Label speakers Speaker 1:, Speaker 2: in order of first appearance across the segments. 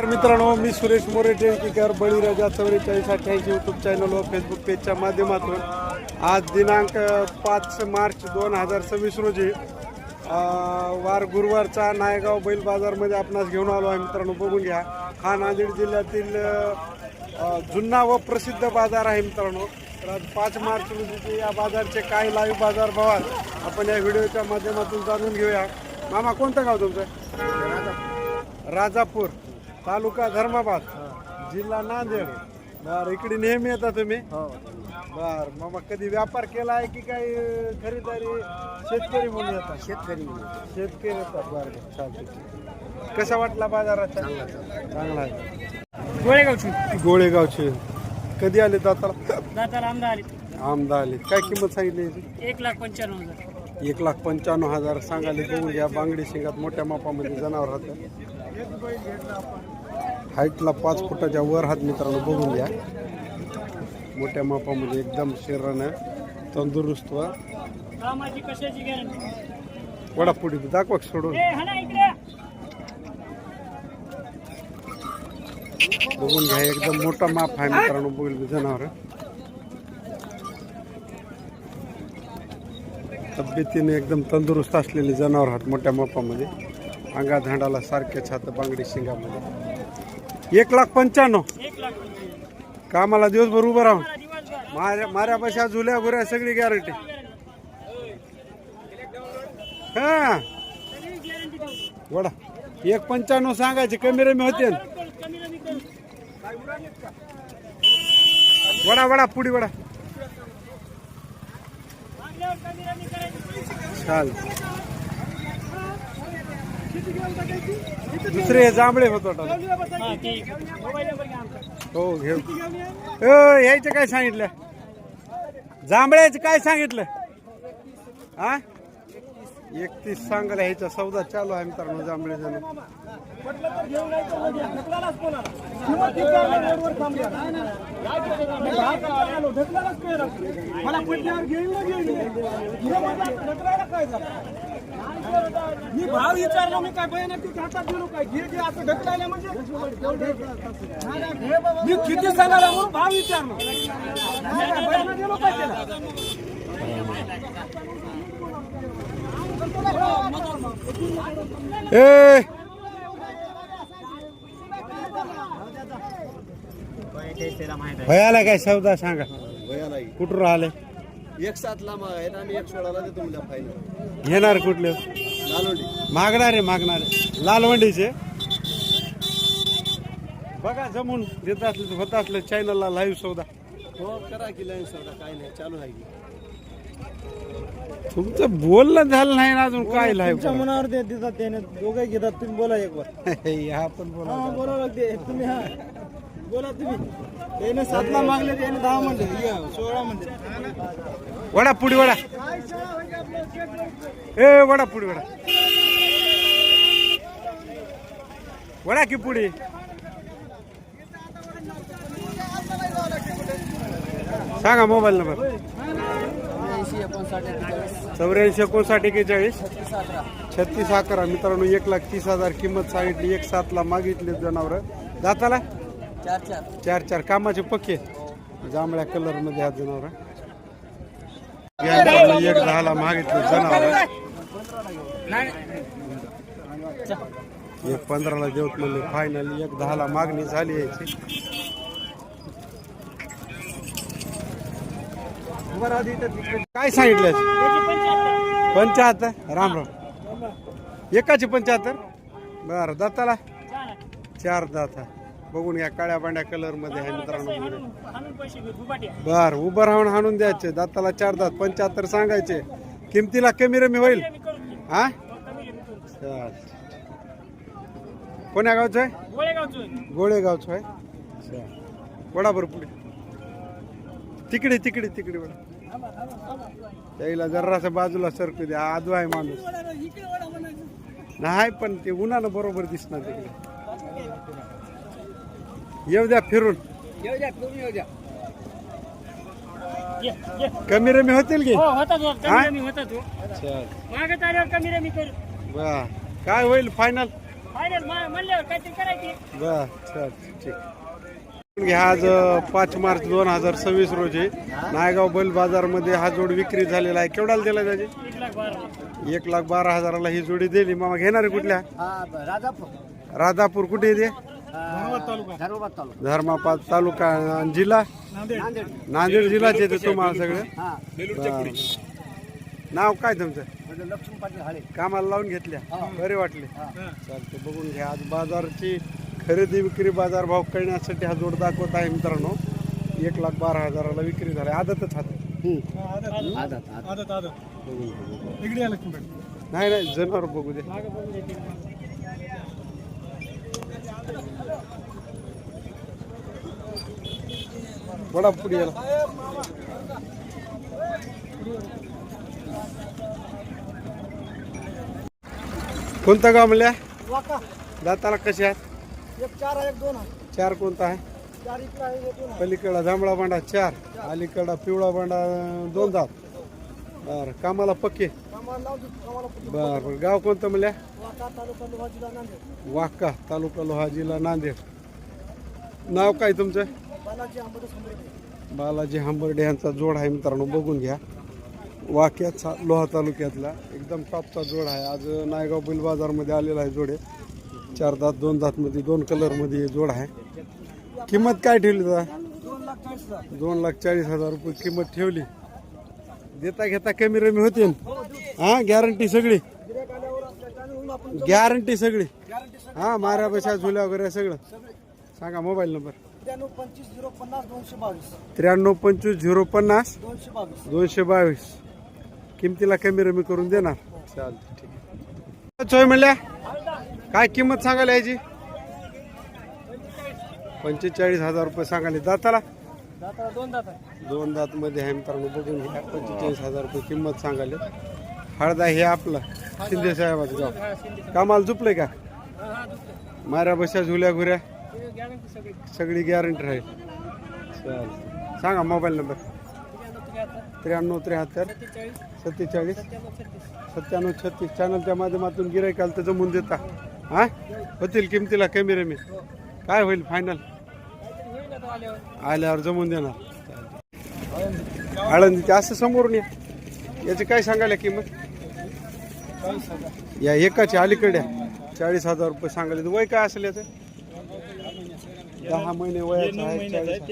Speaker 1: मित्रांनो, मी सुरेश मोरे टेळकीकर, बळीराजा 4488 YouTube channel व Facebook पेजच्या माध्यमातून आज दिनांक 5 मार्च 2026 रोजी वार गुरुवारचा नायगाव बैल बाजारमध्ये आपणास घेऊन आलो आहे. मित्रांनो, बघून घ्या. हा नांदेड जिल्ह्यातील जुना व प्रसिद्ध बाजार आहे. मित्रांनो, तर आज 5 मार्च रोजी या बाजारचे काही लाईव्ह बाजार भाव आपण या व्हिडिओच्या माध्यमातून जाणून घेऊया. मामा, कोणतं गाव तुमचं? राजापूर, तालुका धर्माबाद, जिल्हा नांदेड. बर, इकडे नेहमी येता तुम्ही? बर. मामा, कधी व्यापार केला आहे की काही खरेदारी? शेतकरी म्हणून येतात? शेतकरी येतात. बरं, चालते. कसा वाटला बाजाराचा? चांगला आहे. गोळेगावचे कधी आले दाताला? आमदा आले. काय किंमत सांगितली याची?
Speaker 2: 1,95,000.
Speaker 1: 1,95,000 सांगाले. बघून घ्या. बांगडी शिंगात मोठ्या मापामध्ये जनावर राहतं. हाईटला 5 फुटाच्या वर हात. मित्रांनो, बघून घ्या. मोठ्या मापामध्ये एकदम शरीरानं तंदुरुस्त व वडापुडी दाखवा सोडून. बघून घ्या. एकदम मोठा माप आहे मित्रांनो. बघून जनावर तब्येतीने एकदम तंदुरुस्त असलेले जनावर आहात. मोठ्या मापामध्ये अंगा धांडाला सारखे छात बांगडी शिंगामध्ये. 1,95,000. कामाला दिवसभर उभं राहून माऱ्यापाशा झुल्या गुऱ्या सगळी गॅरंटी. हा, वडा 1,95,000 सांगायचे. कमी रमी होते. वडा वडा पुडी वडा. चाल. दुसरे जांभळे होतो. हो, घेऊ. यायचं काय सांगितलं? जांभळ्याचं काय सांगितलं? हा, 31 सांगायला. ह्याचा सौदा चालू आहे मित्रांनो. जांभळे जण
Speaker 2: मी भाव विचारला. मी काय बयानाची हातात दिलो काय? घे असं ढकलायला म्हणजे मी किती सांगायला म्हणून भाव विचारलो. दिलो काय त्याला?
Speaker 1: भयाला काय सौदा सांगा. कुठून राहिले?
Speaker 3: 1,07,000 आहेत आणि 1,16,000 देतो म्हणजे फायनल.
Speaker 1: घेणार कुठले?
Speaker 3: लालवडी
Speaker 1: मागणारे लालवंडीचे. बघा, जमून देत असले होत असलं चॅनलला लाईव्ह सौदा.
Speaker 3: हो, करा की लाईन सौदा. काय नाही, चालू आहे की.
Speaker 1: तुमचं बोलणं झालं नाही ना अजून. काय लाईव्ह
Speaker 2: मनावर देतात त्याने. दोघे घेतात. तुम्ही बोला एक बार.
Speaker 1: हा पण बोला.
Speaker 2: बोलावं लागते. तुम्ही हा बोला. तुम्ही त्याने 7ला मागले, त्याने 10 म्हणले, 16 म्हणले.
Speaker 1: वडा पुडी वडा. वडा पुडी वडा. वडा की पुडी. सांगा मोबाईल नंबर. 84,59,41 3611. मित्रांनो, 1,30,000 किंमत सांगितली. 1,07,000 मागितले जनावर. दाताला 4-4. कामाचे पक्के. जांभळ्या कलर मध्ये हा जनावर. 1,10,000 मागितले जनावर. 1,15,000 देऊत म्हणले फायनल. 1,10,000 मागणी झाली याची. काय सांगितलं? 75. राम राम. एकाची 75. बरं. दाताला 4 दाता. बघून घ्या. काळ्या बांड्या कलर मध्ये आहे मित्रांनो. बर, उभं राहून हाणून द्यायचे. दाताला 4 दात. 75 सांगायचे. किमतीला कमी रमी होईल. हा, कोण्या गावचं आहे? गोळेगावचं आहे. वडा बरं पुढे. तिकडे वडा. त्याला जरासा बाजूला सरकू द्या. आदू आहे माणूस. नाही, पण ते उन्हानं बरोबर दिसणार तिकडे. येऊ द्या फिरून. कमी रमी होतील की? काय होईल फायनल? बर चल ठीक. घ्या आज 5 मार्च 2026 रोजी नायगाव बैल बाजारमध्ये हा जोड विक्री झालेला आहे. केवढ्याला दिला त्याची? 1,12,000ला ही जोडी दिली. मामा घेणार आहे कुठल्या? राजापूर. कुठे येते? धर्माबाद तालुका आणि जिल्हा नांदेड जिल्ह्याचे येते तुम्हाला सगळे. नाव काय तुमचं? कामाला लावून घेतल्या, बरे वाटले. चालते, बघून घ्या. आज बाजारची खरेदी विक्री बाजार भाव कळण्यासाठी हा जोड दाखवत आहे मित्रांनो. 1,12,000ला विक्री झाली. आदतच हात नाही नाही जनावर बघू दे. बडा पुढे याला. कोणतं गाव म्हणल्या? दाताला कसे आहेत? 4 कोणता आहे? पलीकडा जांभळा बांडा 4, अलीकडा पिवळा बांडा 2 दात. बर, कामाला पक्के. बर बर. गाव कोणतं म्हणल्या? वाका तालुका लोहा जिल्हा नांदेड. नाव काय तुमचं? बालाजी हंबर्डे यांचा जोड आहे मित्रांनो. बघून घ्या. वाक्याचा लोहा तालुक्यातला एकदम टॉपचा जोड आहे. आज नायगाव बैल बाजारमध्ये आलेला आहे जोडे. 4 दात 2 दात मध्ये 2 कलर मध्ये जोड आहे. किंमत काय ठेवली दादा? 2,40,000 रुपये किंमत ठेवली. देता घेता कमी रमी होते. हा, गॅरंटी सगळी. गॅरंटी सगळी. हा, माऱ्या बशा झुल्या वगैरे सगळं. सांगा मोबाईल नंबर. 9325050222. किमतीला कमी रमी करून देणार. चालतं, ठीक आहे. चोय म्हणल्या काय किंमत सांगायला याची? 45,000 रुपये सांगाले. दाताला 2 दात मध्ये आहे मित्रांनो. बघून घ्या. 45,000 रुपये किंमत सांगाले. हळदा हे आपलं शिंदे साहेबाचं गाव. कामाला झुपले का? माऱ्या बशा झुल्या घुऱ्या सगळी गॅरंटी राहील. चाल, सांगा मोबाईल नंबर. 9373 47 9736. चॅनलच्या माध्यमातून गिरायकाला तर जमून देता. हा, होतील किमतीला कमी रमी. काय होईल फायनल? आल्यावर जमून देणार. आळंदीचे असं समोरून या. याची काय सांगायला किंमत? या एकाची अलीकडे 40,000 रुपये सांगायला. वय काय असेल याचं? 10 महिने वयाचं आहे.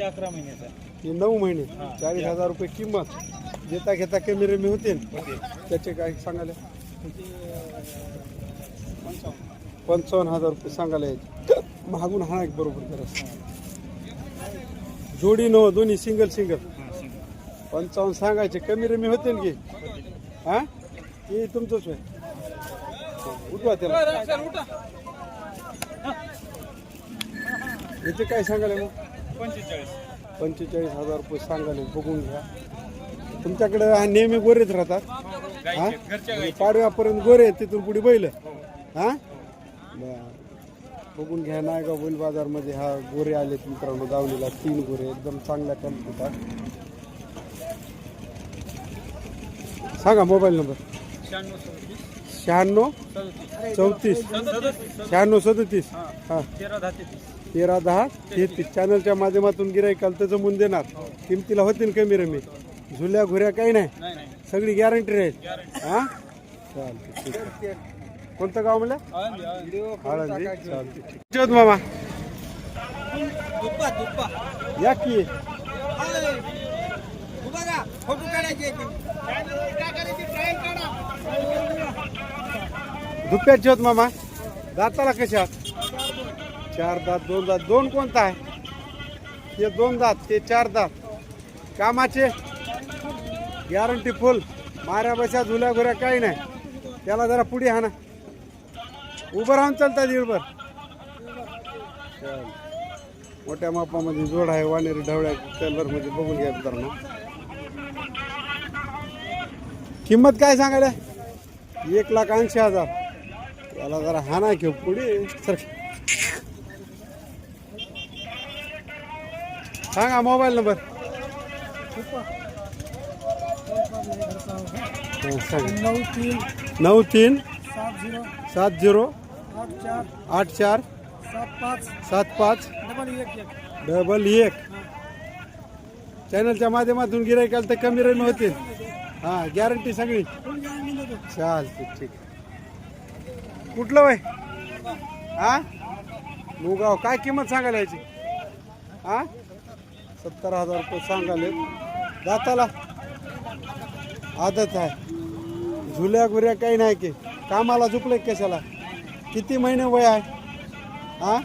Speaker 2: 11 महिन्याचा.
Speaker 1: 9 महिने. 40,000 रुपये किंमत. देता घेता कमी रमी होते. त्याचे काय सांगायला? 55,000 रुपये सांगायला यायचे. मागून हा एक बरोबर करा. जोडी नो दोन्ही सिंगल 55 सांगायचे. कमी रमी होते की? हा, हे तुमचंच होय. उठवा त्याला. याचे काय सांगायला मग? 45,000 रुपये सांगायला. बघून घ्या. तुमच्याकडे नेहमी गोरेच राहतात? हा, पाडव्यापर्यंत गोरे, तिथून पुढे बैल. हा, बघून घ्या. नायगाव बैल बाजार मध्ये हा गोरे आले मित्रांनो. दावणीला 3 गोरे एकदम चांगल्या क्वालिटीचा. सांगा मोबाईल नंबर. 96 34 96 37. हा, 13 10 33. चॅनलच्या माध्यमातून गिरायकाला तर जमून देणार. किमतीला होतील कमी रमी. झुल्या घुऱ्या काही नाही, सगळी गॅरंटी राहील. हा, चालते, ठीक आहे. कोणतं गाव म्हणलं? आळंदी. चालते, ठीक. मामा या की. धुप्याची होत मामा. दाताला कशा? 4 दात 2 दात. 2 कोणता आहे? हे 2 दात, ते 4 दात. कामाचे गॅरंटी फुल. माऱ्या बशा झुल्या घुऱ्या काही नाही. त्याला जरा पुढे हा ना. उभं राहून चालता दीडभर. मोठ्या मापामध्ये जोड आहे. वानेरी ढवळ्या कलर मध्ये. बघून घ्या मित्रांनो. किंमत काय सांगायला? 1,80,000. त्याला जरा हा ना घेऊ पुढे. सांगा मोबाईल नंबर.
Speaker 2: 93
Speaker 1: 93 70
Speaker 2: 80
Speaker 1: 84 75 11 चॅनलच्या माध्यमातून गिरायकाल तर कमी रेट होतील. हा गॅरंटी सगळी चालते. ठीक. कुठलं वय हा मुगाव काय किंमत सांगायला याची? हा 70,000 रुपये सांगाले. दाताला आदत आहे. झुल्या गुऱ्या काही नाही की कामाला झुकले कशाला? किती महिने वय आहे? हा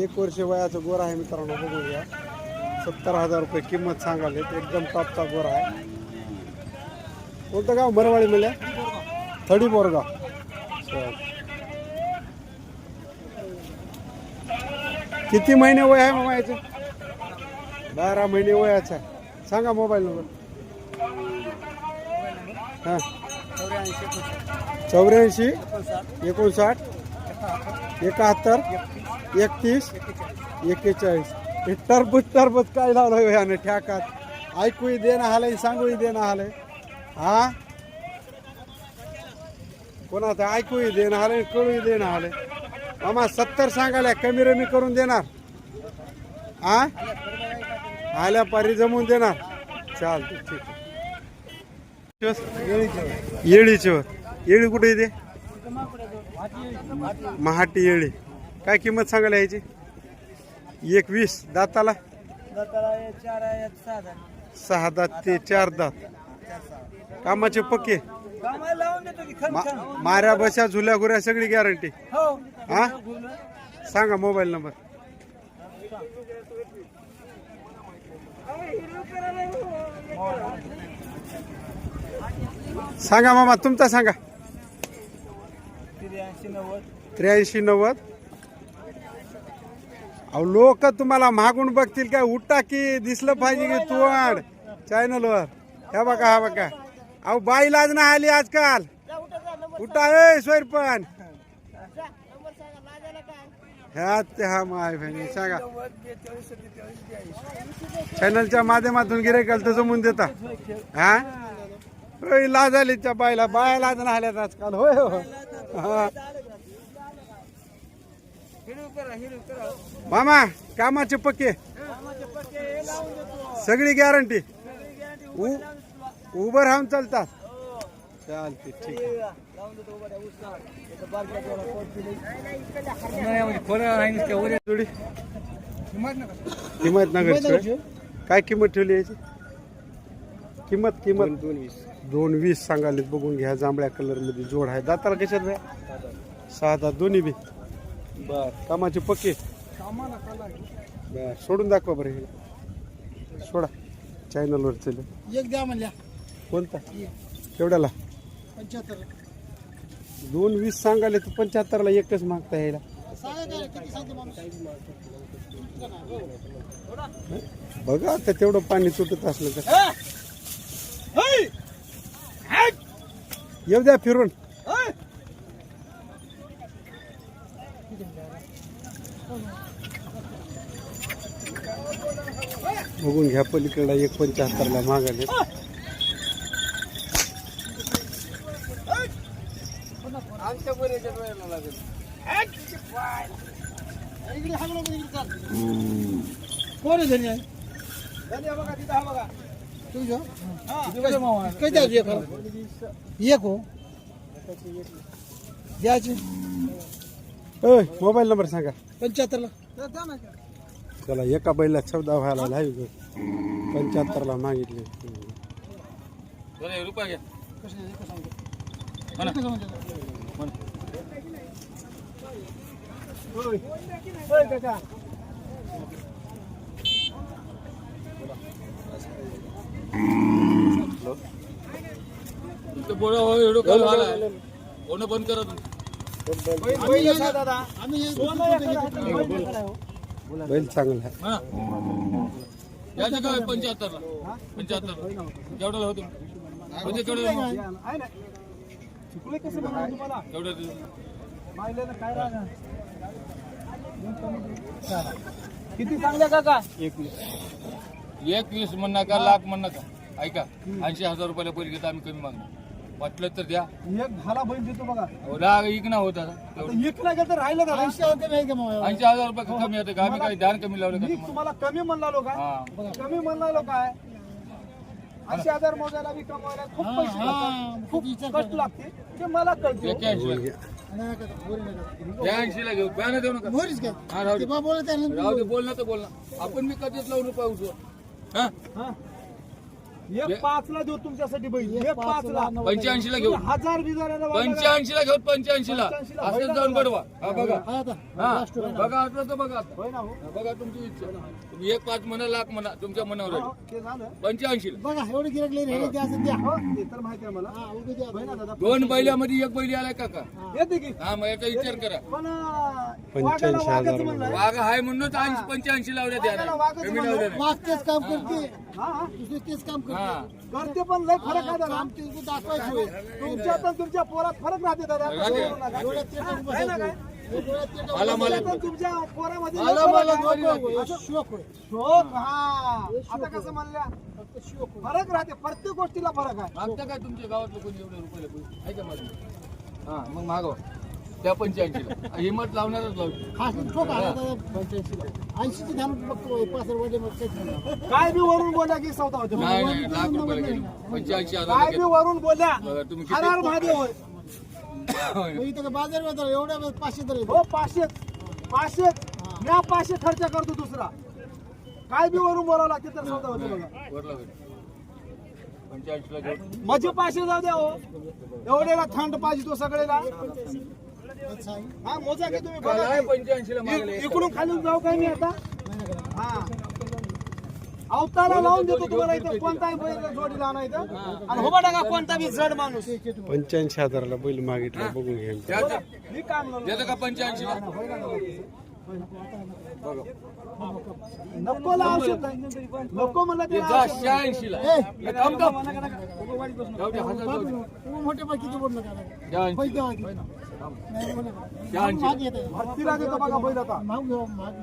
Speaker 1: 1 वर्ष वयाचं गोरा आहे मित्रांनो. बघून घ्या. 70,000 रुपये किंमत सांगाले. एकदम टॉपचा गोरा आहे. कोणतं गाव? मरवाळी मिळल्या थडी बोरगाव. किती महिने वय आहे मामा याचं? 12 महिने वयाचा आहे. सांगा मोबाईल नंबर. हां 84 59 71 31 41. हे टरबूज काय लावलं याने ठ्याकात? ऐकूही देणं आलंय सांगूही देणं आलंय. हा कोणाचं ऐकूही देणं आलंय कळूही देणं आलंय. मामा 70 सांगायला कमी रमी करून देणार? हा आल्या पारी जमवून देणार? चालते. ठीक आहे. येळीचे येळी कुठे येते? महाटी येळी. काय किंमत सांगायला यायची? 21. दाताला 6 दात ते 4 दात. कामाचे पक्के माऱ्या बशा झुल्या गुऱ्या सगळी गॅरंटी. हा सांगा मोबाईल नंबर. सांगा मामा तुमचा सांगा. 83 90. अहो लोक तुम्हाला मागून बघतील काय? उठा की दिसलं पाहिजे की तू वाढ चॅनलवर. ह्या बघा हा बघा. अहो बाई लाज ना आली आजकाल. उठा ए स्वैरपण. ह्या ते हा माय बहिणी सांगा. चॅनलच्या माध्यमातून गिरायकाल तर जमून देता. हा होय लाज आली त्या बायला. बाया लाज ना आल्यात आजकाल. होय हो हा. मामा कामाचे पक्के सगळी गॅरंटी. उभं राहून चालतात. चालते. ठीक आहे. हिम्मतनगर काय किंमत ठेवली याची? किंमत 220 सांगाले. बघून घ्या. जांभळ्या कलर मध्ये जोड आहे. दाताला कशात भ्या? 6 दात दोन्ही बी. बर कामाचे पक्के. बर सोडून दाखवा बरं. हे सोडा चॅनलवर चल.
Speaker 2: एक द्या म्हणल्या.
Speaker 1: कोणता? केवढ्याला?
Speaker 2: 75.
Speaker 1: 220 सांगाले तर 75ला एकच मागता यायला. बघा आता तेवढं पाणी सुटत असलं तर येऊ द्या फिरून. बघून घ्या. पलीकडला 175ला मागाले.
Speaker 2: कोण आहे धनी? एक हो द्यायची.
Speaker 1: मोबाईल नंबर सांगा.
Speaker 2: 75ला.
Speaker 1: चला एका बैला 14 व्हायला लाईव्ह 75ला मागितले.
Speaker 4: बंद करा.
Speaker 1: बैल चांगला आहे.
Speaker 4: 75 केवढ्याला होतो?
Speaker 2: किती चांगल्या काका?
Speaker 4: 21 म्हण नका. लाख म्हण नका. ऐका 80,000 रुपयाला पहिले घेता आम्ही. कमी मागणार वाटलं तर द्या.
Speaker 2: एक झाला बैल देतो बघा.
Speaker 4: इकना होता
Speaker 2: आता एक नाही गेलं तर राहिलं का
Speaker 4: 80,000 रुपये कमी होते का? आम्ही काही ध्यान कमी लावलं का
Speaker 2: मी
Speaker 4: तुम्हाला?
Speaker 2: तुम्हाला कमी म्हणलो का?
Speaker 4: हा.
Speaker 2: कमी म्हणलो काय? 80,000 मोजायला बी कमवायला खूप पैसे लागतात. खूप कष्ट लागते ते मला कळते.
Speaker 4: 81 82 घेऊ. बयानं देऊ नका. हा, राहू दे. राहू दे, बोल ना तर बोल ना. आपण मी कधीच लावून रुपये उचलू. हा?
Speaker 2: हा. एक 5 ला देऊ तुमच्यासाठी बैल. एक 5 ला
Speaker 4: 85 ला घेऊ.
Speaker 2: 1000 बिजाराला
Speaker 4: 85 ला घेऊ. 85 ला असं जाऊन बडवा. हा बघा. हा बघा असलं तर बघा.
Speaker 2: होय ना हो?
Speaker 4: हा, बघा तुमची इच्छा. तुम्ही 1 5 म्हणा, लाख म्हणा, तुमच्या मनावर आहे.
Speaker 2: ते झालं
Speaker 4: 85 ला.
Speaker 2: बघा एवढे गिरकले हे द्या असं द्या. हो ते तर माहिती आहे मला. होय ना दादा?
Speaker 4: 2 बैलामध्ये 1 बैल आलाय काका.
Speaker 2: येते की
Speaker 4: हा मग याचा विचार करा.
Speaker 2: पण वाघाला वाघाचं म्हणलं.
Speaker 4: वाघ आहे म्हणूनच 85 लावल्या द्या.
Speaker 2: वाघाचं
Speaker 4: कमी
Speaker 2: म्हणलं.
Speaker 4: लावल्या
Speaker 5: वाघ तेच काम करते
Speaker 2: हा हा.
Speaker 5: दुसरे तेच काम करते
Speaker 4: हा.
Speaker 2: करते पण लय फरक आहे दादा.
Speaker 5: काम ते दाखवायचं होय.
Speaker 2: तुमच्यात आणि तुमच्या पोरात फरक राहते दादा.
Speaker 4: राहते.
Speaker 2: बोलू नका.
Speaker 5: डोळ्यात ते टाकून
Speaker 2: आहे ना काय?
Speaker 5: हे डोळ्यात ते टाकून
Speaker 4: मला मला
Speaker 2: तुमच्यात आणि तुमच्या पोरामध्ये
Speaker 4: मला
Speaker 2: लय
Speaker 4: मला
Speaker 2: फरक आहे.
Speaker 4: दोन्ही राहते.
Speaker 5: हे शोक होय.
Speaker 2: शोक हा. आता कसं म्हणल्या
Speaker 5: फक्त शोक होय.
Speaker 2: फरक राहते. प्रत्येक गोष्टीला फरक आहे.
Speaker 4: मागता काय तुमच्या गावातलं कोणी एवढे रुपये लागले? आहे का माझं? हा मग मागवा त्या 85 ला. हिंमत लावणारच लावली.
Speaker 5: खास ठोक आला दादा 85 ला. 80 ची धान बघतो 5 वाजे मग काहीच नाही.
Speaker 2: काय बी वरून बोलल्या की सौदा होते.
Speaker 4: नाही नाही लाख रुपयाला गेली. 85,000
Speaker 2: काय बी वरून बोलल्या
Speaker 4: बघा तुम्ही किती-
Speaker 2: हरार महादेव होय.
Speaker 5: मग इथं बाजार बाजार एवढ्या 500 तर
Speaker 2: हो 500 500 मी 500 खर्च करतो दुसरा. काय बी वरून बोलावं लागते तर सौदा होते बघा.
Speaker 4: वरला होईल. 85 ला घेऊ.
Speaker 2: माझे 500 जाऊ द्या हो. एवढेला थंड पाहिजे तो सगळेला. हा मोजा की तुम्ही बघा
Speaker 4: काय
Speaker 2: की.
Speaker 4: 85 ला मागले?
Speaker 2: इकडून खाली जाऊ काय मी आता. हा अवताला लावून देतो तुम्हाला इथं कोणताही बैल जोडीला आणायचं आणि हो टाका कोणता बी जड माणूस.
Speaker 1: 85,000ला बैल मागितला बघून घ्या.
Speaker 4: द्यायचं
Speaker 2: मी काम लावलं.
Speaker 4: द्यायचं का 85 ला?
Speaker 2: नको ला औषध नाही. नको म्हणलं ते
Speaker 4: जा 86 ला. हे थांब थांब. जाऊ दे, 1000 जाऊ दे.
Speaker 5: मोठे पण किती बोल नका
Speaker 4: द्या 80.
Speaker 5: पैसे द्यावा की. नाही बोला का.
Speaker 4: द्या 80.
Speaker 5: मागे येते
Speaker 2: हत्तीला देतो बघा बैल आता.
Speaker 5: माग घेऊ माग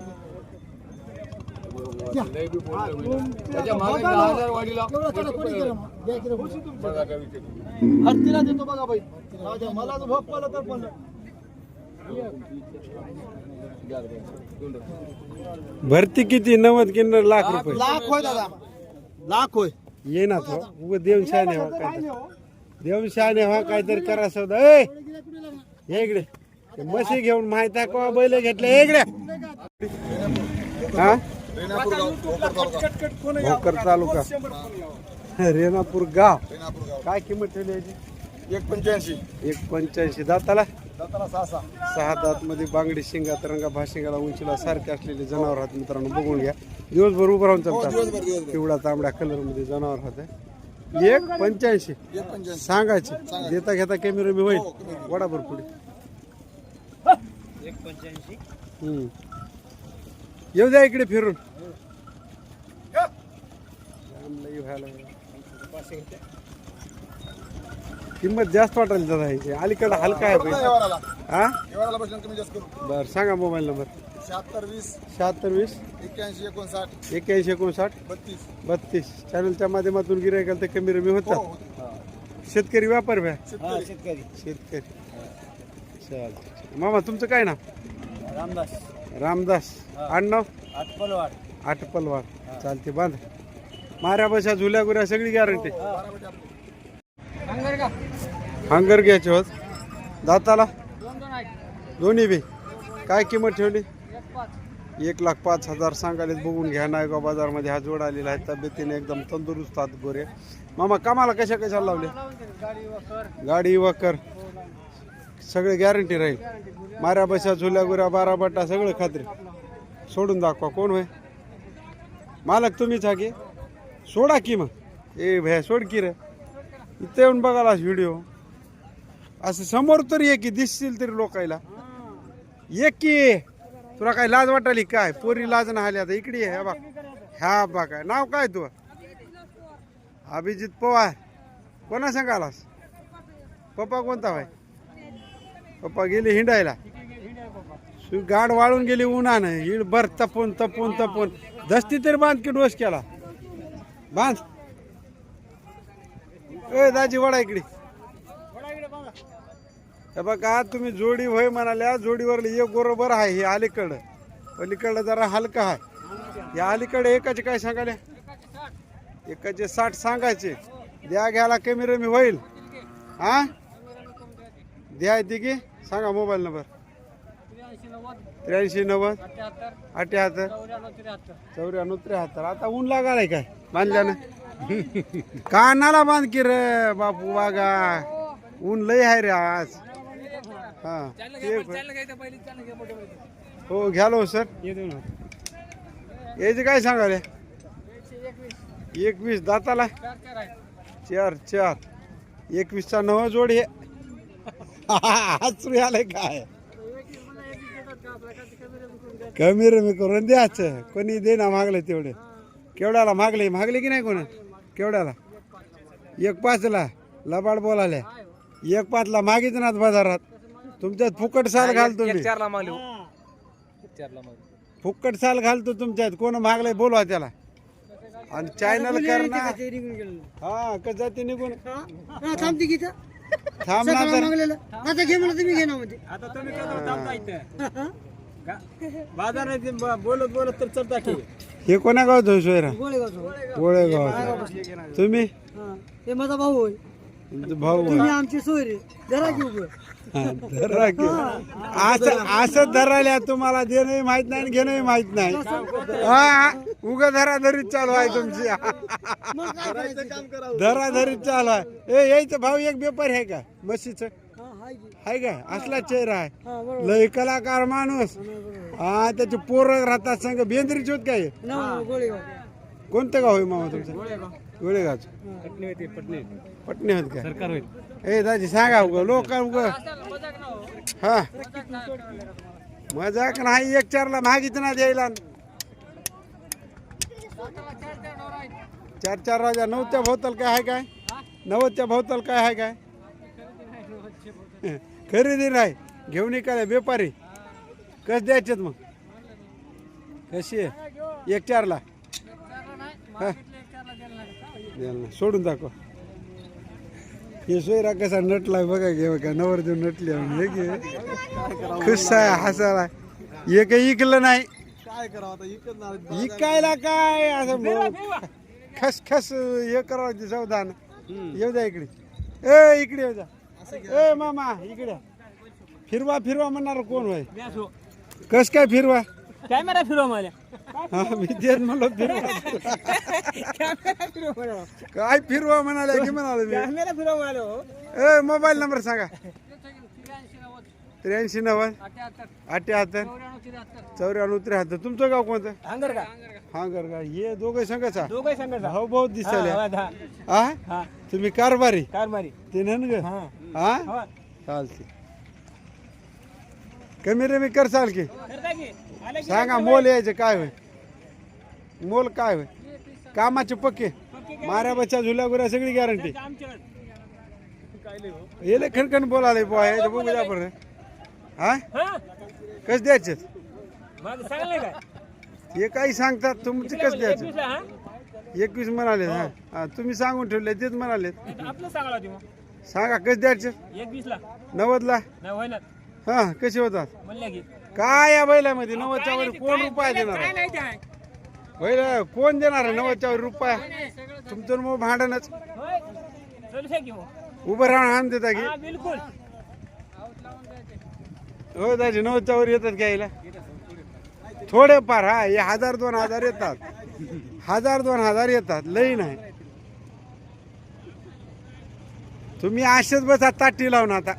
Speaker 4: लय बी बोललं मी. त्याच्या मागे 10,000 वाढी लाव.
Speaker 5: एवढा कडा कोणी केलं मग द्या की रे बोल.
Speaker 4: बघा त्या विषयी.
Speaker 2: हत्तीला देतो बघा बैल. राहू द्या, मला जो भोग पडलं तर पडलं.
Speaker 4: द्या, द्या. देऊन टाक.
Speaker 1: भरती किती 90 की लाख रुपये
Speaker 2: लाख होय दादा. लाख होय.
Speaker 1: ये ना तो उग देऊन शहाणे व्हा
Speaker 2: काय
Speaker 1: काय
Speaker 2: नाही हो.
Speaker 1: देऊन शहाणे व्हा काहीतरी करा सौदा. ए ये इकडे ते म्हशी घेऊन माहित आहे का बैल घेतले ये इकडे. हा
Speaker 2: कटकट कोण आहे?
Speaker 1: भोकर तालुका
Speaker 2: 100
Speaker 1: रेणापूर गाव. काय किंमत ठेवली याची?
Speaker 2: 185
Speaker 1: 185 दाताला
Speaker 2: दाताला 6
Speaker 1: 6 दात मध्ये बांगडी शिंगा तरंगा भाशिंगाला उंचीला सारखे असलेले जनावर आहेत मित्रांनो बघून घ्या. दिवसभर उभं राहून चालतात. पिवळा तांबड्या कलर मध्ये जनावर राहत 185 सांगायचे देता घेता कॅमेरा रमी होईल वडाभर पुढे. 185 येऊ द्या इकडे फिरून. किंमत जास्त वाटायला दादा ह्याची. अलीकडे हलका आहे पैसा. हा बर सांगा मोबाईल नंबर. 7620 81 59 32. चॅनलच्या माध्यमातून गिरायकाल तर कमी रमी होतात. शेतकरी व्यापार भ्या शेतकरी. चालतं मामा तुमचं काय ना? रामदास आडनाव आटपलवाड. चालते बांध माऱ्या बशा झुल्या गुऱ्या सगळी गॅरंटी. हंगर घ्यायचे होत दाताला दोन्ही बी. काय किंमत ठेवली? 1,05,000 सांगायला बघून घ्या. नायगाव बाजारमध्ये हा जोड आलेला आहे. तब्येतीने एकदम तंदुरुस्त आहात गोरे. मामा कामाला कशा कशाला लावले? गाडी वकर सगळे गॅरंटी राहील. माऱ्या बशा झुल्या गुऱ्या 12 बट्टा सगळं खात्री. सोडून दाखवा कोण होय मालक तुम्हीच हा की? सोडा की मग. ए भया सोड की रे. इथं येऊन बघाला व्हिडिओ असं समोर तरी ये की दिसतील तरी लोकायला. एक की तुला काय लाज वाटाली काय? पोरी लाज ना आली आता इकडे ह्या बा. ह्या बा काय नाव काय तू? अभिजित पवार. कोणा सांगालास? पप्पा कोणता भाई? पप्पा गेले हिंडायला. गाड वाळून गेली उन्हानं. हिड बर तपून तपून तपून दस्ती तरी बांध की डोस केला बांध. ए दाजी वडा इकडे. हे बघा तुम्ही जोडी होय म्हणाल्या, जोडीवर एक बरोबर आहे. हे अलीकडं पलीकडं जरा हलका आहे. या अलीकडे एकाचे काय सांगाले? एकाचे 60 सांगायचे. द्या घ्यायला कमी रमी होईल. हा द्या की सांगा मोबाईल नंबर. 83 90 78 94 73. आता ऊन लागालाय काय बांधल्यानं? कानाला बांध की रे बापू वागा, ऊन लय आहे रे आज. हा हो घ्यालो सर. याचे काय सांगाले? 21 दाताला 4 4 21चा 9 जोड. हे हसरू आलंय काय? कमी रमी करून द्यायचं. कोणी देना मागलं तेवढे. केवढ्याला मागले की नाही कोण? केवढ्याला? 1.5ला लबाड बोलाले. 1.5ला मागित ना बाजारात. तुमच्यात फुकट साल घालतो मी. फुकट साल घालतो तुमच्यात. कोण मागलंय बोलवा त्याला. आणि चॅनल कर ना. हा कसं ते निघून
Speaker 5: थांबते की
Speaker 1: थांब ना तर.
Speaker 5: आता घे म्हणलं तुम्ही घे ना म्हणजे
Speaker 2: बोलत बोलत तर चलता की.
Speaker 1: हे कोणा गावात होय सोयरा?
Speaker 5: गोळेगाव
Speaker 1: गोळेगाव. तुम्ही
Speaker 5: ते माझा भाऊ होय.
Speaker 1: भाऊ
Speaker 5: तुम्ही आमची सोय रे जरा की उभं.
Speaker 1: धरा की. असं धरायला तुम्हाला देणंही माहित नाही आणि घेणंही माहित नाही. हा उगा धराधरीत चालू आहे तुमची. धराधरीत चालू आहे. ए यायचं भाऊ एक पेपर आहे का म्हशीचं? आहे का? असला चेहरा आहे. लय कलाकार माणूस. हा त्याचे पोरं राहतात संग. बेंद्रीच होत काय? कोणतं गाव आहे मामा तुमचं? गोळेगावचं. पटणे होत का? सरकार होईल. ए दाजी सांगा उग लोक उग. हा मजाक नाही. 1.4ला मागित ना द्यायला. 4 राजा. 9च्या भोवताल काय आहे काय? 90च्या भोवताल काय आहे काय? खरेदी नाही घेऊन काय व्यापारी? कस द्यायचे मग? कशी आहे? 1.4ला सोडून दाखव. हे सोयरा कसा नटलाय बघा. घे बघा नवर देऊन नटली. खुश आहे हसायला. एक इकलं नाही.
Speaker 2: काय करावं आता?
Speaker 1: इकायला काय असं खस खस हे करावं. सावधान येऊ द्या इकडे. ए इकडे येऊ द्या. ए मामा इकडे फिरवा फिरवा म्हणणार कोण होय? कस काय फिरवा?
Speaker 2: कॅमेरा फिरवा मला.
Speaker 1: हा मी तेच म्हणलो फिरवा. काय फिरवा म्हणाले की म्हणाले मी?
Speaker 2: कॅमेरा फिरवा मला.
Speaker 1: ए मोबाईल नंबर सांगा. 83 90 78 94 73. तुमचं गाव कोणतं?
Speaker 2: हांगर का?
Speaker 1: हांगर का? हे दोघे संघचा
Speaker 2: दोघे सांगा.
Speaker 1: भाऊ भाऊ दिसायला.
Speaker 2: हा
Speaker 1: हा तुम्ही कारभारी
Speaker 2: कारभारी.
Speaker 1: ते नन ग.
Speaker 2: हा
Speaker 1: हा चालते. कमी रमी करसाल की?
Speaker 2: करता की आले की
Speaker 1: सांगा मोल यायचं काय होय? मोल काय होय? कामाचे पक्के माऱ्या बच्चा झुल्या गुऱ्या सगळी गॅरंटी. येले खणखण बोलाले बुवा. बघू द्या बरं. हा कस द्यायचे?
Speaker 2: मग सांगले काय?
Speaker 1: हे काही सांगतात तुमचे कस द्यायचं? 21 म्हणाले. हा हा तुम्ही सांगून ठेवले तेच म्हणाले.
Speaker 2: आपलं सांगा मग.
Speaker 1: सांगा कस द्यायचे?
Speaker 2: 21ला
Speaker 1: 90ला.
Speaker 2: नाही होय ना.
Speaker 1: हा कसे होतात?
Speaker 2: म्हणल्या की
Speaker 1: काय या बैलामध्ये 90च्या वर कोण रुपया देणार
Speaker 2: काय
Speaker 1: आहे?
Speaker 2: नाही काय
Speaker 1: बैल कोण देणार आहे 90च्या वर रुपया? तुमचं मग भांडणच.
Speaker 2: होय चल शे की मग.
Speaker 1: उभं राहून आण देता की?
Speaker 2: हा बिलकुल.
Speaker 1: हो दाजी 90च्या वर येतात घ्यायला थोडेफार. हा हे 1000 2000 येतात. 1000 2000 येतात. लई नाही. तुम्ही असेच बसा ताटी लावून आता.